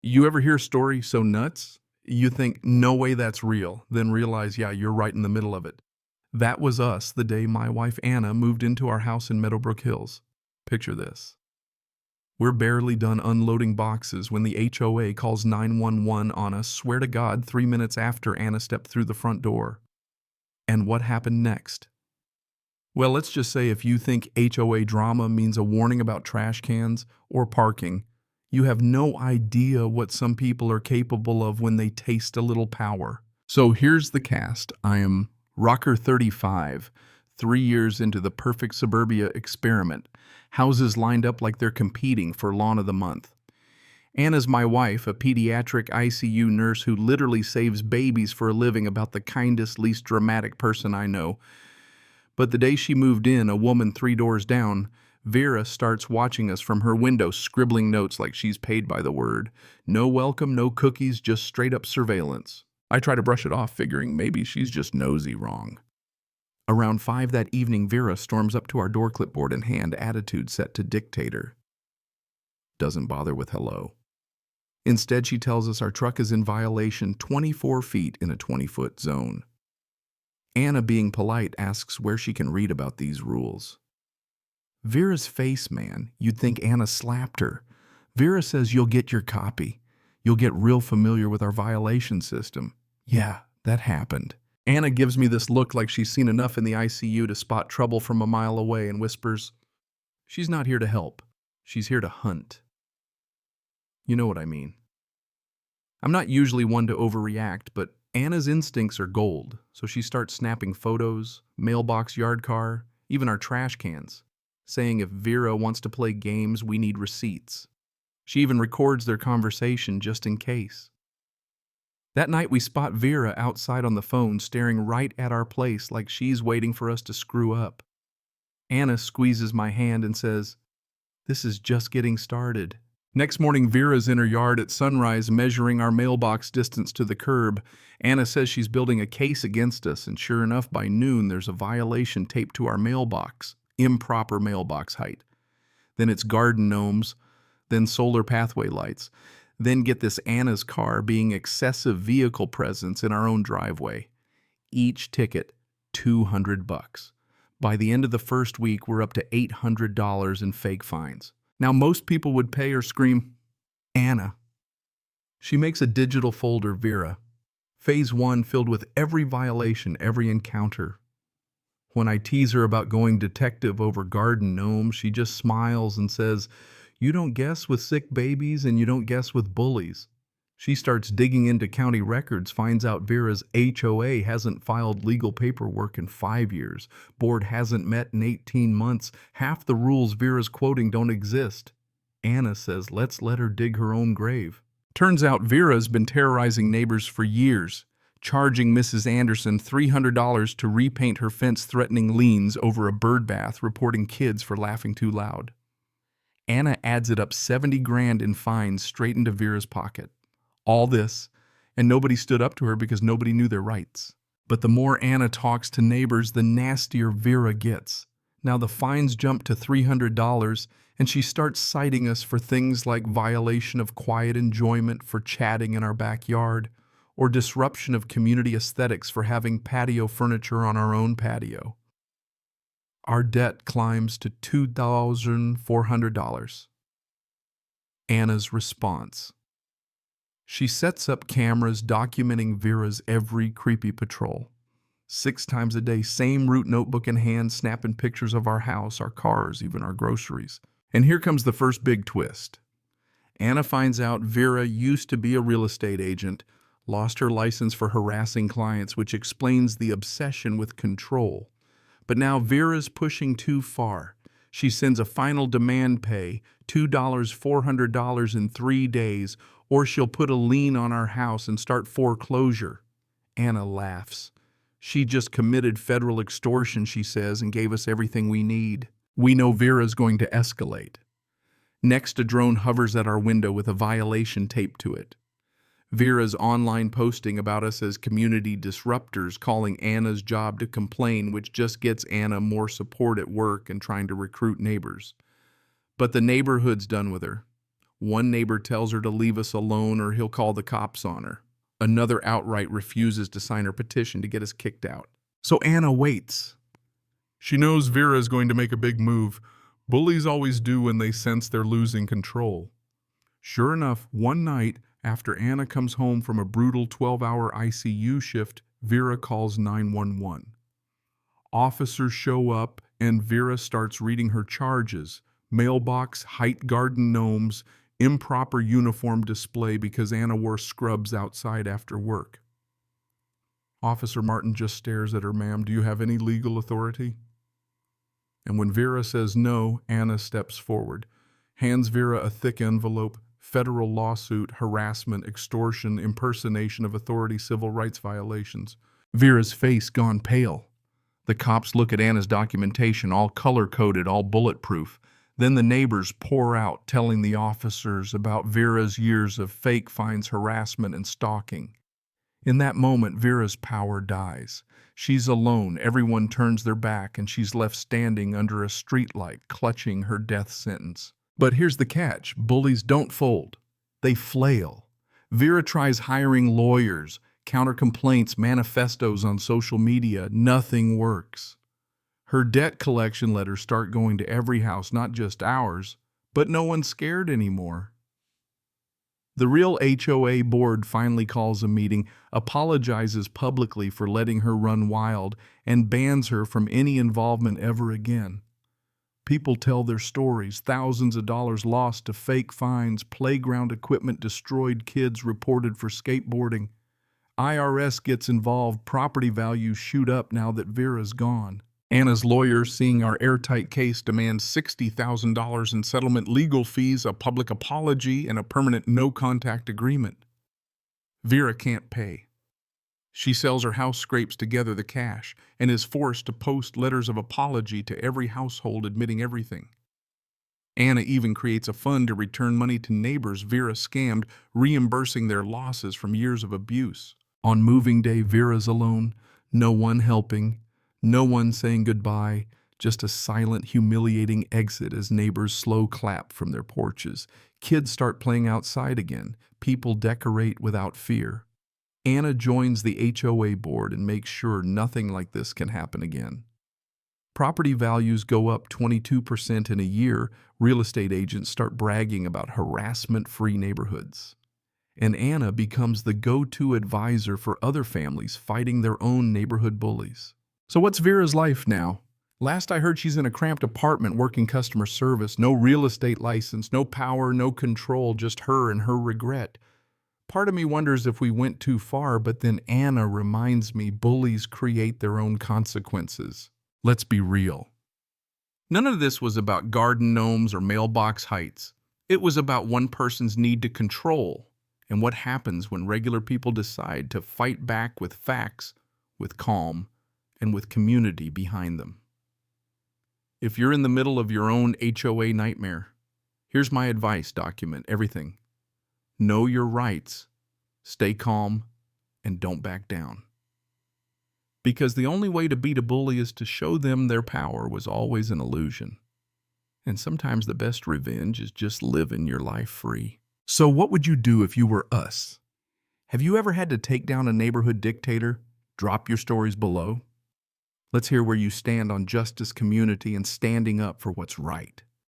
You ever hear a story so nuts, you think, no way that's real, then realize, yeah, you're right in the middle of it. That was us the day my wife Anna moved into our house in Meadowbrook Hills. Picture this. We're barely done unloading boxes when the HOA calls 911 on us, swear to God, 3 minutes after Anna stepped through the front door. And what happened next? Well, let's just say if you think HOA drama means a warning about trash cans or parking, you have no idea what some people are capable of when they taste a little power. So here's the cast. I am Rocker 35, 3 years into the perfect suburbia experiment. Houses lined up like they're competing for Lawn of the Month. Anna's my wife, a pediatric ICU nurse who literally saves babies for a living, about the kindest, least dramatic person I know. But the day she moved in, a woman 3 doors down, Vera, starts watching us from her window, scribbling notes like she's paid by the word. No welcome, no cookies, just straight up surveillance. I try to brush it off, figuring maybe she's just nosy wrong. Around 5 that evening, Vera storms up to our door, clipboard in hand, attitude set to dictator. Doesn't bother with hello. Instead, she tells us our truck is in violation 24 feet in a 20-foot zone. Anna, being polite, asks where she can read about these rules. Vera's face, man, you'd think Anna slapped her. Vera says you'll get your copy. You'll get real familiar with our violation system. Yeah, that happened. Anna gives me this look like she's seen enough in the ICU to spot trouble from a mile away and whispers, "She's not here to help. She's here to hunt." You know what I mean. I'm not usually one to overreact, but Anna's instincts are gold, so she starts snapping photos, mailbox, yard car, even our trash cans, saying if Vera wants to play games, we need receipts. She even records their conversation just in case. That night we spot Vera outside on the phone, staring right at our place like she's waiting for us to screw up. Anna squeezes my hand and says, "This is just getting started." Next morning, Vera's in her yard at sunrise, measuring our mailbox distance to the curb. Anna says she's building a case against us, and sure enough, by noon, there's a violation taped to our mailbox. Improper mailbox height. Then it's garden gnomes, then solar pathway lights. Then get this, Anna's car being excessive vehicle presence in our own driveway. Each ticket, $200. By the end of the first week, we're up to $800 in fake fines. Now, most people would pay or scream, "Anna." She makes a digital folder, Vera. Phase 1 filled with every violation, every encounter. When I tease her about going detective over garden gnomes, she just smiles and says, "You don't guess with sick babies and you don't guess with bullies." She starts digging into county records, finds out Vera's HOA hasn't filed legal paperwork in 5 years. Board hasn't met in 18 months. Half the rules Vera's quoting don't exist. Anna says, let's let her dig her own grave. Turns out Vera's been terrorizing neighbors for years, charging Mrs. Anderson $300 to repaint her fence, threatening liens over a bird bath, reporting kids for laughing too loud. Anna adds it up, 70 grand in fines straight into Vera's pocket. All this, and nobody stood up to her because nobody knew their rights. But the more Anna talks to neighbors, the nastier Vera gets. Now the fines jump to $300, and she starts citing us for things like violation of quiet enjoyment for chatting in our backyard, or disruption of community aesthetics for having patio furniture on our own patio. Our debt climbs to $2,400. Anna's response. She sets up cameras documenting Vera's every creepy patrol. 6 times a day, same route notebook in hand, snapping pictures of our house, our cars, even our groceries. And here comes the first big twist. Anna finds out Vera used to be a real estate agent, lost her license for harassing clients, which explains the obsession with control. But now Vera's pushing too far. She sends a final demand pay, $400 in 3 days, or she'll put a lien on our house and start foreclosure. Anna laughs. She just committed federal extortion, she says, and gave us everything we need. We know Vera's going to escalate. Next, a drone hovers at our window with a violation taped to it. Vera's online posting about us as community disruptors, calling Anna's job to complain, which just gets Anna more support at work and trying to recruit neighbors. But the neighborhood's done with her. One neighbor tells her to leave us alone or he'll call the cops on her. Another outright refuses to sign her petition to get us kicked out. So Anna waits. She knows Vera is going to make a big move. Bullies always do when they sense they're losing control. Sure enough, one night, after Anna comes home from a brutal 12-hour ICU shift, Vera calls 911. Officers show up, and Vera starts reading her charges: mailbox, height garden gnomes, improper uniform display because Anna wore scrubs outside after work. Officer Martin just stares at her. "Ma'am, do you have any legal authority?" And when Vera says no, Anna steps forward, hands Vera a thick envelope: federal lawsuit, harassment, extortion, impersonation of authority, civil rights violations. Vera's face gone pale. The cops look at Anna's documentation, all color-coded, all bulletproof. Then the neighbors pour out, telling the officers about Vera's years of fake fines, harassment, and stalking. In that moment, Vera's power dies. She's alone, everyone turns their back, and she's left standing under a streetlight, clutching her death sentence. But here's the catch: bullies don't fold. They flail. Vera tries hiring lawyers, counter complaints, manifestos on social media. Nothing works. Her debt collection letters start going to every house, not just ours, but no one's scared anymore. The real HOA board finally calls a meeting, apologizes publicly for letting her run wild, and bans her from any involvement ever again. People tell their stories: thousands of dollars lost to fake fines, playground equipment destroyed, kids reported for skateboarding. IRS gets involved, property values shoot up now that Vera's gone. Anna's lawyer, seeing our airtight case, demands $60,000 in settlement, legal fees, a public apology, and a permanent no-contact agreement. Vera can't pay. She sells her house, scrapes together the cash, and is forced to post letters of apology to every household admitting everything. Anna even creates a fund to return money to neighbors Vera scammed, reimbursing their losses from years of abuse. On moving day, Vera's alone, no one helping, no one saying goodbye, just a silent, humiliating exit as neighbors slow clap from their porches. Kids start playing outside again. People decorate without fear. Anna joins the HOA board and makes sure nothing like this can happen again. Property values go up 22% in a year. Real estate agents start bragging about harassment-free neighborhoods. And Anna becomes the go-to advisor for other families fighting their own neighborhood bullies. So what's Vera's life now? Last I heard, she's in a cramped apartment working customer service, no real estate license, no power, no control, just her and her regret. Part of me wonders if we went too far, but then Anna reminds me bullies create their own consequences. Let's be real. None of this was about garden gnomes or mailbox heights. It was about one person's need to control and what happens when regular people decide to fight back with facts, with calm, and with community behind them. If you're in the middle of your own HOA nightmare, here's my advice: document everything. Know your rights, stay calm, and don't back down. Because the only way to beat a bully is to show them their power was always an illusion. And sometimes the best revenge is just living your life free. So what would you do if you were us? Have you ever had to take down a neighborhood dictator? Drop your stories below. Let's hear where you stand on justice, community, and standing up for what's right.